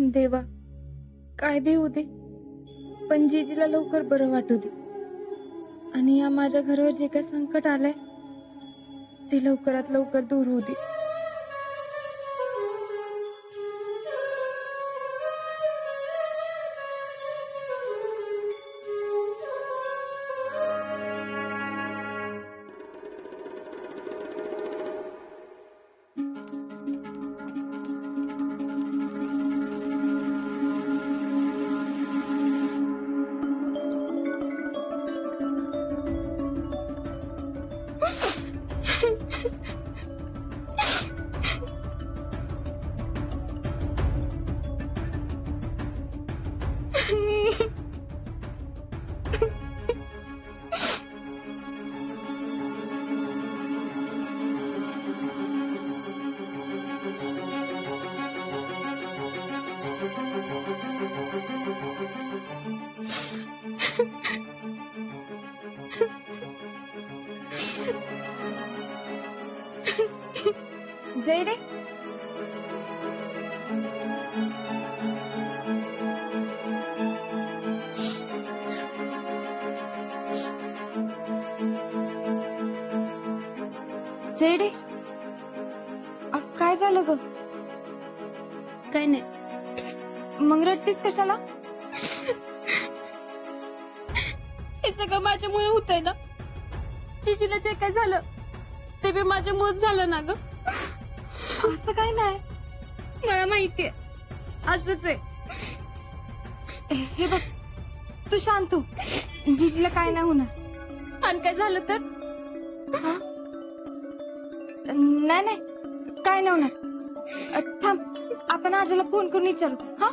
देवा, काय बी होऊ दे, पण जीजीला लवकर बरं वाटू दे. आणि या माझ्या घरावर जे काय संकट आलंय ते लवकरात लवकर दूर होऊ दे. जयडे, जयडे, काय झालं ग? काय नाही. मग रडतीस कशाला? हे सगळं माझ्यामुळे होतंय ना. जीजीला जे काय झालं ते बी माझ्यामुळेच झालं ना ग. असं काय नाही. मला माहितीये असंच आहे. हे बघ, तू शांत हो. जीजीला काय नाही होणार. आणि काय झालं तर? नाही नाही, काय नाही होणार. थांब, आपण आजीला फोन करून विचारू. हा,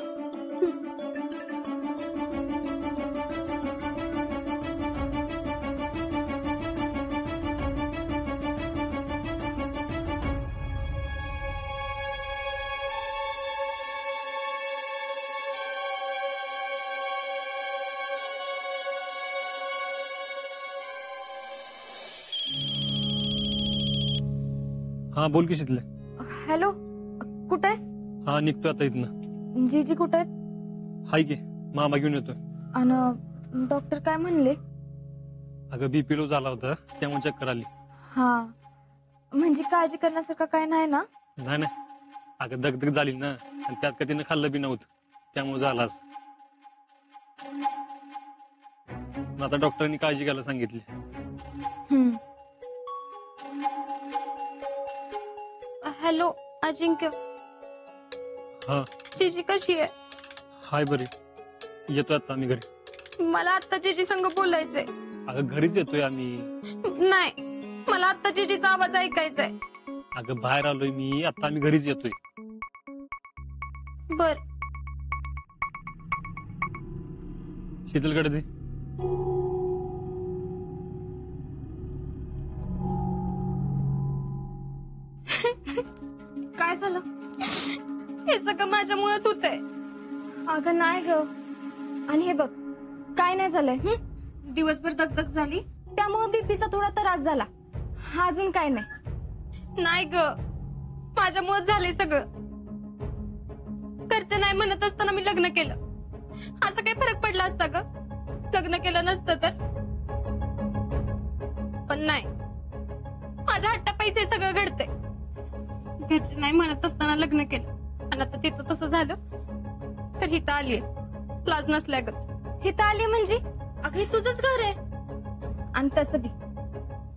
हा बोल की शीतले. हॅलो, कुठे आहेस? हा निघतो आता इथनं. जीजी कुठे आहेत? हाय की, मामा घेऊन येतोय. आणि डॉक्टर काय म्हणले? अगं बीपी लो झाला होता त्यामुळे चक्कर आली. हा, म्हणजे काळजी करण्यासारखं काय नाही ना? नाही नाही, अगं दगदग झाली ना, आणि त्यात का तिनं खाल्लं बी नव्हतं त्यामुळे झाला असं. आता डॉक्टरांनी काळजी घ्यायला सांगितली. हॅलो अजिंक्य, हा जीजी कशी आहे? हाय बरी, येतोय आता आम्ही घरी. मला आता जीजी संग बोलायचंय. अगं घरीच येतोय आम्ही. नाही, मला आता जीजीचा आवाज ऐकायचाय. अगं बाहेर आलोय मी, आता आम्ही घरीच येतोय. बर. शीतलकडे दे. काय झालं? हे सगळं माझ्यामुळेच होतंय. अगं नाही ग. आणि हे बघ, काय नाही झालंय. दिवसभर दगदग झाली त्यामुळे बीपीचा थोडा त्रास झाला. अजून काय नाही. नाही ग, माझ्यामुळेच झालंय सगळं. घरचे नाही म्हणत असताना मी लग्न केलं. असं काही फरक पडला असता ग लग्न केलं नसतं तर? पण नाही, माझ्या हट्टापायीच हे सगळं घडतंय. घरचे नाही म्हणत असताना लग्न केलं आणि आता तिथं तसं झालं तर हिथं आलीये लाज नसल्यागत. हिथं आली म्हणजे? अगं हे तुझंच घर आहे. आणि तसं बी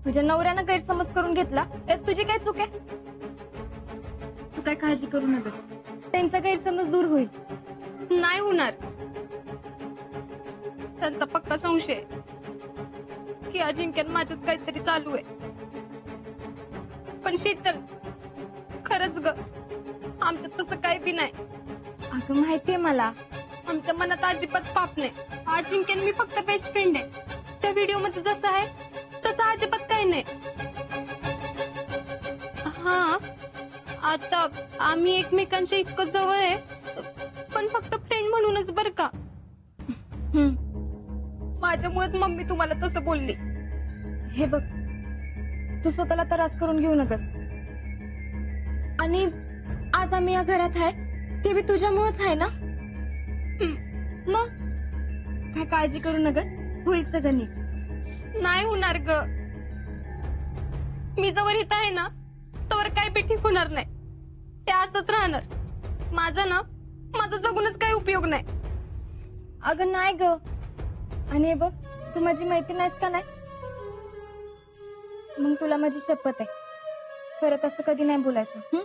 तुझ्या नवऱ्यानं गैरसमज करून घेतला यात तुझी काय चूक आहे? तू काय काळजी करू नकोस, त्यांचा गैरसमज दूर होईल. नाही होणार. त्यांचा पक्का संशय आहे की अजिंक्यन माझ्यात काहीतरी चालू आहे. पण शीतल, खरंच ग, आमच्यात तसं काही बी नाही. अगं माहितीये मला. आमच्या मनात अजिबात पाप नाही. अजिंक्यन मी फक्त बेस्ट फ्रेंड आहे. त्या व्हिडिओ मध्ये जसं आहे तसं अजिबात काही नाही. हा, आता आम्ही एकमेकांच्या इतकं जवळ आहे, पण फक्त फ्रेंड म्हणूनच बर का. माझ्यामुळेच मम्मी तुम्हाला तसं बोलली. हे बघ, तू स्वतःला त्रास करून घेऊ नकस. आणि आज आम्ही या घरात आहे ते बी तुझ्यामुळेच आहे ना. मग काय काळजी करू नकस, होईल सगळं नीट. नाही होणार ग. मी जवळ इथं आहे ना तवर काय बी ठीक होणार नाही. ते असंच राहणार. माझं जगूनच काही उपयोग नाही. अगं नाही ग. आणि हे बघ, तू माझी मैत्रीण आहेस का नाही? मग तुला माझी शपथ आहे, परत असं कधी नाही बोलायचं.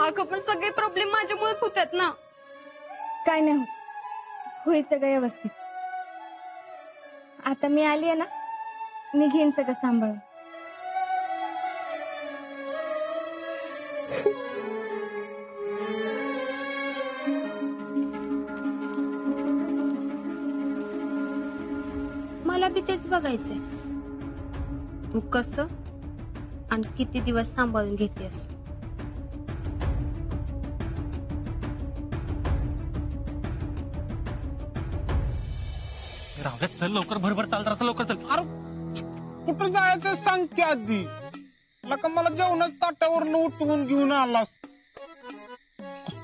अगं पण सगळे प्रॉब्लेम माझ्यामुळेच होतात ना. काय नाही होत, होईल सगळं व्यवस्थित. आता मी आली आहे ना, मी घेईन सगळं सांभाळून. मला बी तेच बघायचंय, तू कसं आणि किती दिवस सांभाळून घेतेस. राहुल्या चल लवकर, भरभर चाल जरा, लवकर चल. अरे कुठं जायचं सांग की आधी. का मला जेवणाच ताटावरनं उठवून घेऊन आलास.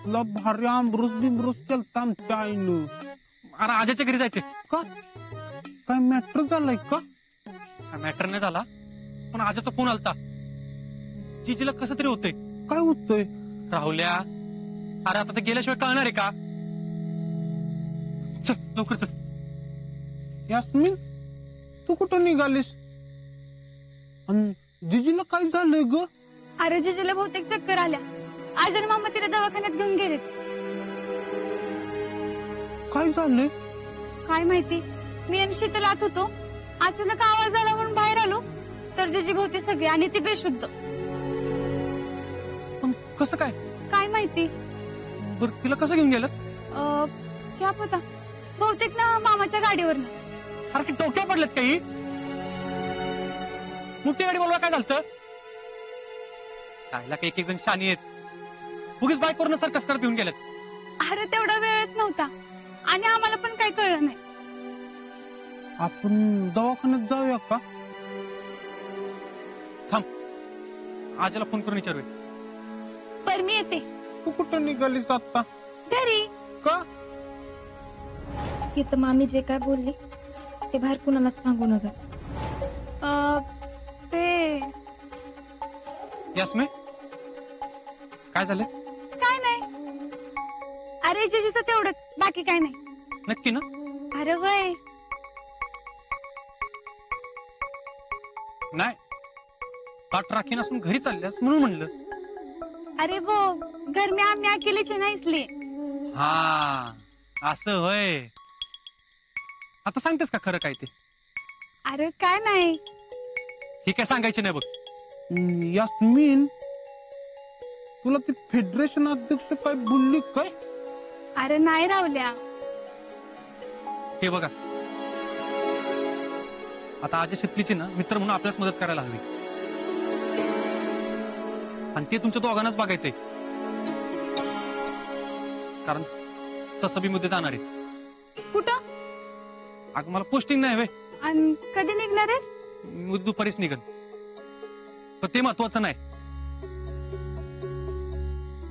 असला भारी आमरूस बिमरूस केलता आमच्या आईनं. अरे आजाच्या घरी जायचे. का काय मॅटर झालाय का? मॅटर नाही झाला, पण आजाचा फोन आलता. जीजीला कसं तरी होतंय. काय होतंय? राहुल्या अरे आता ते गेल्याशिवाय कळणार आहे का? चल लवकर चल. यास्मिन तू कुठं निघालीस? आणि जिजीला काय झालंय ग? अरे जिजेला बहुतेक चक्कर आल्या. आज आणि मामा तिला दवाखान्यात घेऊन गेलेत. काय झालंय? काय माहिती, मी आणि शीतल आत होतो, अचानक आवाज आला म्हणून बाहेर आलो तर जिजी भोवती सगळे आणि ती बेशुद्ध. पण कसं काय? काय माहिती. बरं तिला कसं घेऊन गेलं? क्या पता, बहुतेक ना मामाच्या गाडीवरनं. अरे की टोक्या पडलेत काही? मोठी गाडी बोलवा काय झालं? कायला काही एक जण शानी आहेत, उगीच बाईक वरनं सर्कस करत येऊन गेलेत. अरे तेवढा वेळच नव्हता आणि आम्हाला पण काही कळलं नाही. आपण दवाखान्यात जाऊया का? आजाला फोन करून विचारूया. पर मी येते. तू कुठं निघालीस आता? घरी. का? इथं मामी जे काय बोलली ते बाहेर कुणालाच सांगू नकस. ते यास्मिन काय झालं? काय नाही. अरे जिजीचं तेवढंच, बाकी काय नाही. नक्की ना? अरे वय नाही ताट राखी नसून घरी चालल्यास म्हणून म्हणलं. अरे वो घर में आम्ही अकेलेचे ना इसलिए. हा असं होय. आता सांगतेस का खरं काय ते? अरे काय नाही. हे काय सांगायचे नाही बघ. यास्मिन तुला ती फेडरेशन अध्यक्ष काय बोलली काय? अरे नाही रावल्या. हे बघा आता आजी शितलीची ना मित्र म्हणून आपल्यास मदत करायला हवी, आणि ते तुमच्या दोघांनाच बघायचंय. कारण तसं बी मध्ये जाणार आहे. कुठं? अगं मला पोस्टिंग नाही वे, आणि कधी निघणार आहेस? मी दुपारीच निघन. पण ते महत्वाचं नाही.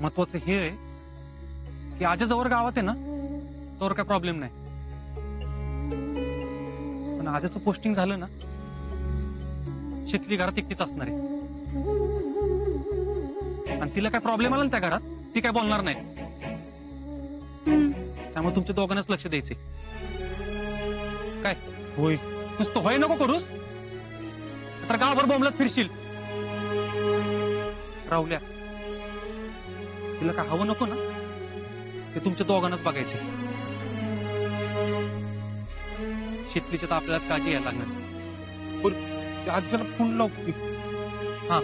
महत्वाचं हे आहे की आजी जवळ गावात आहे ना तर काय प्रॉब्लेम नाही, पण आजीचं पोस्टिंग झालं ना शितली घरात एकटीच असणार आहे, आणि तिला काय प्रॉब्लेम आला ना त्या घरात ती काय बोलणार नाही. त्यामुळे तुमच्या दोघांनाच लक्ष द्यायचे. काय होय? नुसतं होय नको करूस, तर गावभर बोंबलत फिरशील. राहुल्या तिला काय हवं नको ना ते तुमच्या दोघांनाच बघायचे. शितलीच्या तर आपल्यालाच काळजी घ्यायला लागणार. आजीला फोन लाव की. हा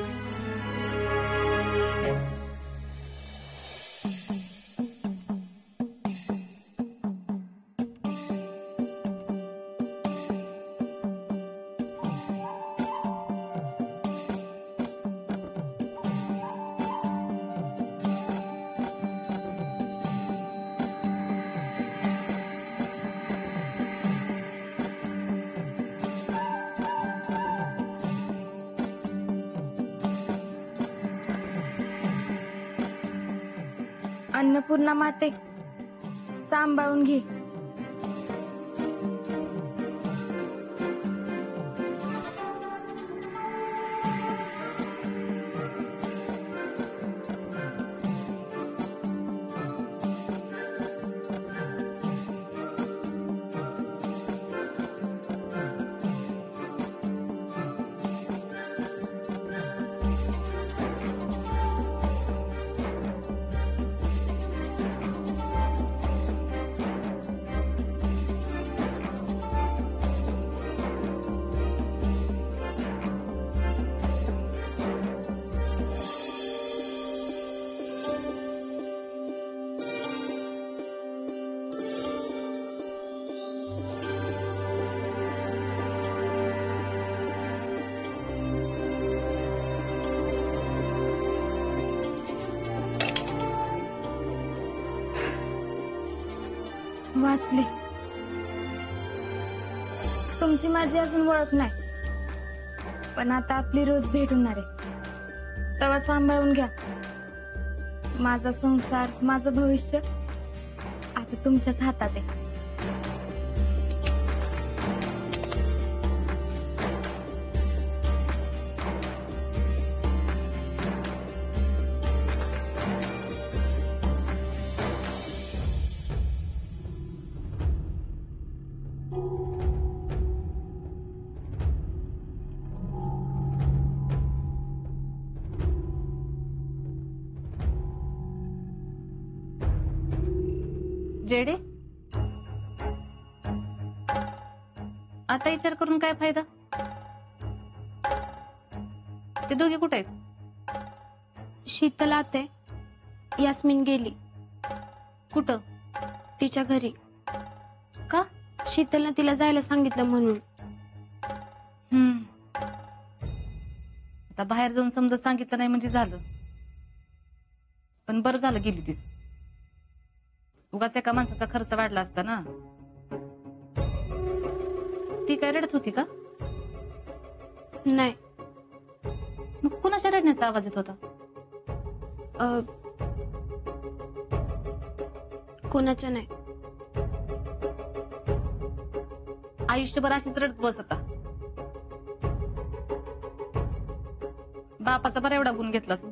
अन्नपूर्णा माते, सांभाळून घे. वाचले. तुमची माझी अजून ओळख नाही, पण आता आपली रोज भेट होणार आहे. तेव्हा सांभाळून घ्या. माझा संसार, माझं भविष्य आता तुमच्याच हातात आहे. जेडे, आता विचार करून काय फायदा? ते दोघे कुठे आहेत? शीतल आते, यास्मिन गेली कुठं? तिच्या घरी. का? शीतलनं तिला जायला सांगितलं म्हणून. आता बाहेर जाऊन समजा सांगितलं नाही म्हणजे झालं, पण बरं झालं गेली तीच. उगाच एका माणसाचा खर्च वाढला असता ना. ती काय रडत होती का? नाही, मग कुणाच्या रडण्याचा आवाज येत होता? कोणाच्या नाही. आयुष्यभर अशीच रडत बस आता. बापाचा बरा एवढा गुण घेतलास.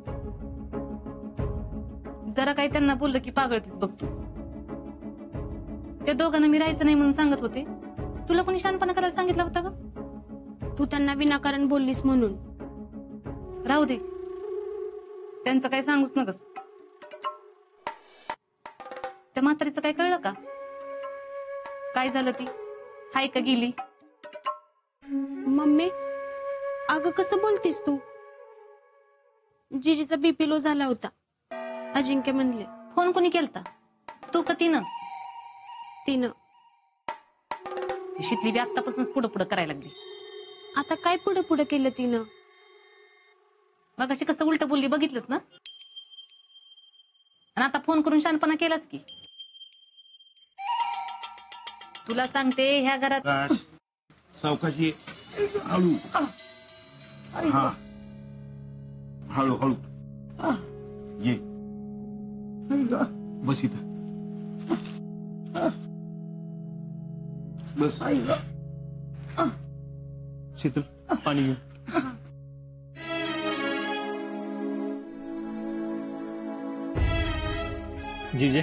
जरा काही त्यांना बोललं की पागळतीच बघ तू. त्या दोघांना मी राहायचं नाही म्हणून सांगत होते. तुला कोणी शानपणा करायला सांगितलं होतं का? तू त्यांना विनाकारण बोललीस म्हणून. राहू दे, त्यांचं काही सांगूच नकस. त्या म्हातारीचं काय कळलं का? काय झालं ती? हाय का गेली? मम्मी, अगं कसं बोलतीस तू? जिजीचा बीपी लो झाला होता, अजिंक्य म्हणले. फोन कोणी केलता? तू का तिनं? तिनं. शितली बी आत्तापासूनच पुढं पुढं करायला लागली. आता काय पुढे पुढे केलं तिनं? मग अशी कसं उलट बोलली बघितलंस ना? आणि आता फोन करून शानपणा केलाच की. तुला सांगते ह्या घरात सावकाशी हळू. हा, हळू हळू ये. बस इथं. बस. शीतल, पाणी घेऊन. जीजे,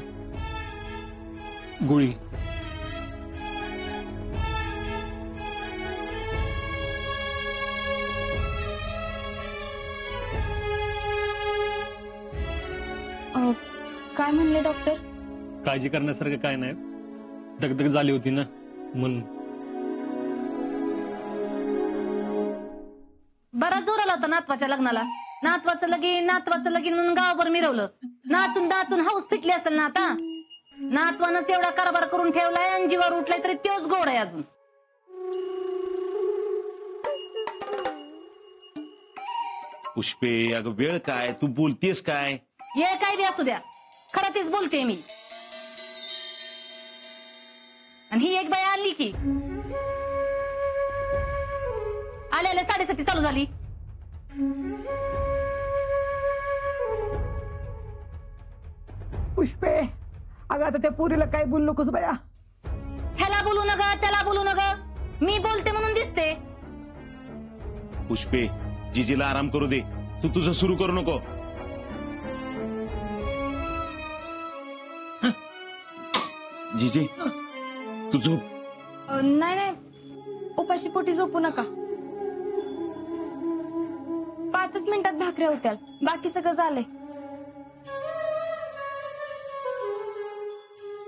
गोळी. काय म्हणले डॉक्टर? काळजी करण्यासारखं काय नाही, दगदग झाली होती ना म्हणून. बराच जोर आला होता नातवाच्या लग्नाला. नातवाचं लगीन म्हणून गावभर मिरवलं. नाचून नाचून हाऊस फिटली असेल ना आता. नातवानच एवढा कारभार करून ठेवलाय आणि जीवावर उठलाय तरी तोच गोड आहे अजून. पुष्पे, अगं वेळ काय? तू बोलतेस काय? ये काय बी असू द्या, खरं तेच बोलते मी. आणि ही एक बाई आली की आल्या 7:30 चालू झाली. पुष्पे, अगं आता त्या पुरीला काय बोलू नकोस बाया. ह्याला बोलू नका त्याला बोलू नका, मी बोलते म्हणून दिसते. पुष्पे जिजीला आराम करू दे, तू तुझं सुरू करू नको. जिजी तू झोप. नाही नाही, उपाशी पोटी झोपू नका. 5च मिनिटात भाकऱ्या होत्या, बाकी सगळं झालंय.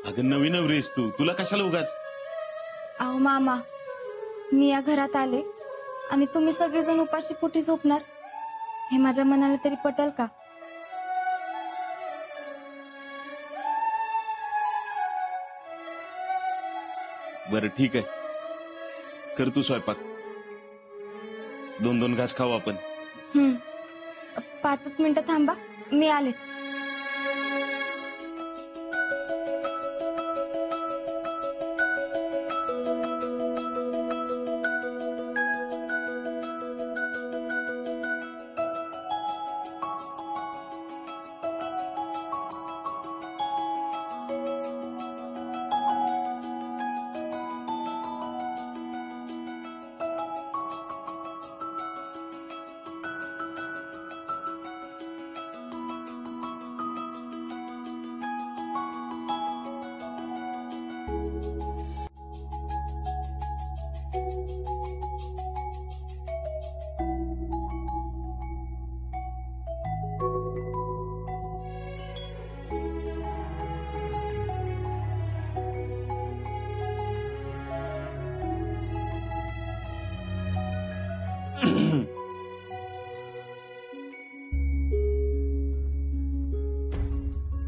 अगं नवीन नवरीस तू, तुला कशाला उगाच. अहो मामा, मी या घरात आले आणि तुम्ही सगळेजण उपाशी पोटी झोपणार, हे माझ्या मनाला तरी पटेल का? बरं ठीक आहे, कर तू स्वयंपाक. 2-2 घास खाऊ आपण. 5च मिनिटं थांबा, मी आले.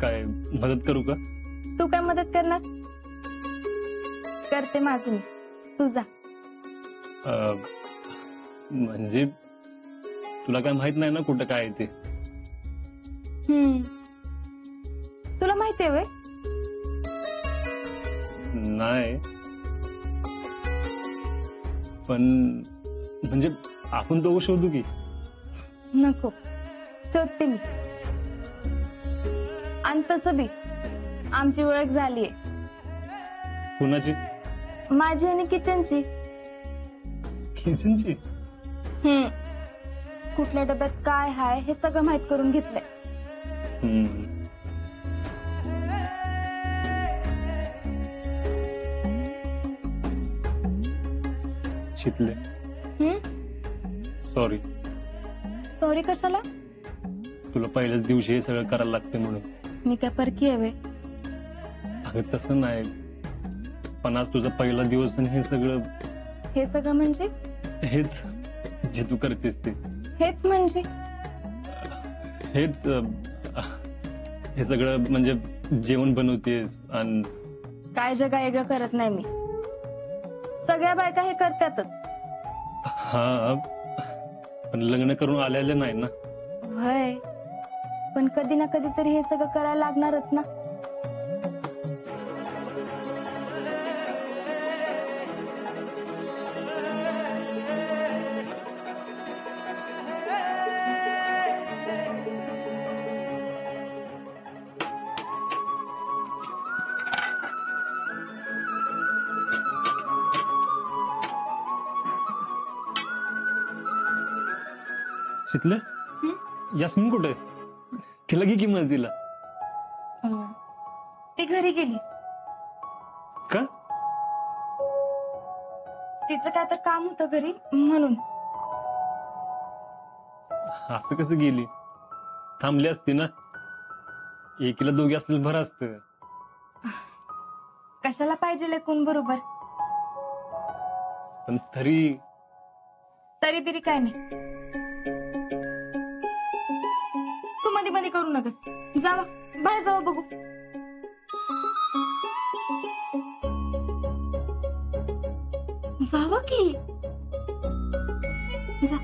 काय मदत करू का? तू काय मदत करणार? करते माझी मी, तू जा. म्हणजे तुला काय माहित नाही ना कुठं काय आहे ते? तुला माहितीये व्हय? नाही, पण म्हणजे आपण दोघं शोधू की. नको, शोधते मी. आणि तसं बी आमची ओळख झालीये. कुणाची? माझी आणि किचनची. किचनची? कुठल्या डब्यात काय हाय हे सगळं माहित करून घेतलंय. शितले, सॉरी. सॉरी कशाला? तुला पहिल्याच दिवशी हे सगळं करायला लागते म्हणून. मी काय परकी आहे व्हय? अगं तसं नाही, पण आज तुझा पहिला दिवस आणि हे सगळं. हे सगळं म्हणजे? हेच जे तू करतेस ते. हेच म्हणजे? हेच हे सगळं म्हणजे जेवण बनवतेस आणि काय जगा वेगळं करत नाही मी. सगळ्या बायका हे करतातच. हा, पण लग्न करून आलेले नाही ना. व्हय, पण कधी ना कधी तरी हे सगळं करायला लागणारच ना. शितले, यास्मिन कुठे? तिला की किंमत दिला? ती घरी गेली. का? तिचं काय तर काम होतं घरी म्हणून. असं कसं गेली? थांबली असती ना, एकीला दोघी असलेलं बरं असतं. कशाला पाहिजे लेकून बरोबर? पण तरी बिरी काय नाही. तू मध्ये मध्ये करू नकस. जावा बाहेर जावा बघू. जावा की जा.